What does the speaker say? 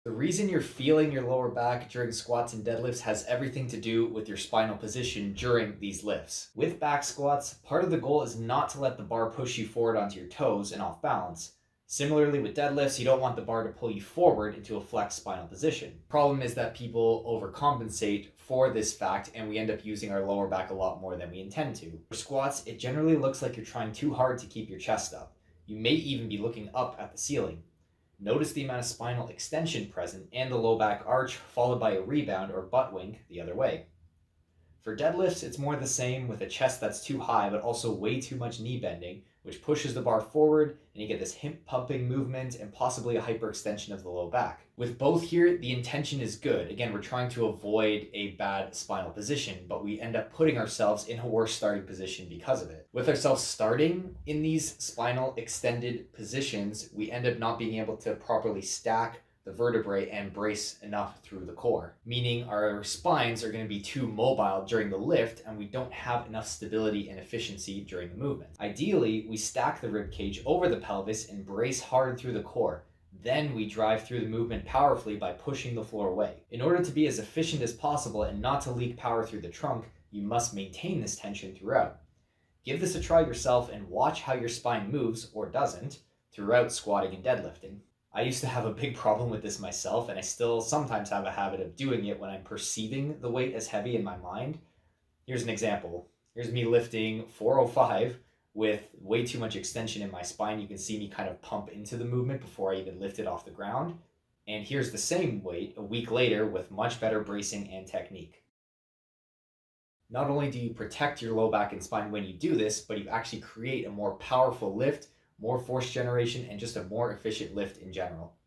The reason you're feeling your lower back during squats and deadlifts has everything to do with your spinal position during these lifts. With back squats, part of the goal is not to let the bar push you forward onto your toes and off balance. Similarly, with deadlifts, you don't want the bar to pull you forward into a flexed spinal position. Problem is that people overcompensate for this fact and we end up using our lower back a lot more than we intend to. For squats, it generally looks like you're trying too hard to keep your chest up. You may even be looking up at the ceiling. Notice the amount of spinal extension present and the low back arch, followed by a rebound or butt wink the other way. For deadlifts, it's more the same with a chest that's too high, but also way too much knee bending, which pushes the bar forward, and you get this hip pumping movement and possibly a hyperextension of the low back. With both here, the intention is good. Again, we're trying to avoid a bad spinal position, but we end up putting ourselves in a worse starting position because of it. With ourselves starting in these spinal extended positions, we end up not being able to properly stack the vertebrae and brace enough through the core, meaning our spines are going to be too mobile during the lift and we don't have enough stability and efficiency during the movement. Ideally, we stack the rib cage over the pelvis and brace hard through the core. Then we drive through the movement powerfully by pushing the floor away. In order to be as efficient as possible and not to leak power through the trunk, you must maintain this tension throughout. Give this a try yourself and watch how your spine moves, or doesn't, throughout squatting and deadlifting. I used to have a big problem with this myself, and I still sometimes have a habit of doing it when I'm perceiving the weight as heavy in my mind. Here's an example. Here's me lifting 405 with way too much extension in my spine. You can see me kind of pump into the movement before I even lift it off the ground. And here's the same weight a week later with much better bracing and technique. Not only do you protect your low back and spine when you do this, but you actually create a more powerful lift, more force generation, and just a more efficient lift in general.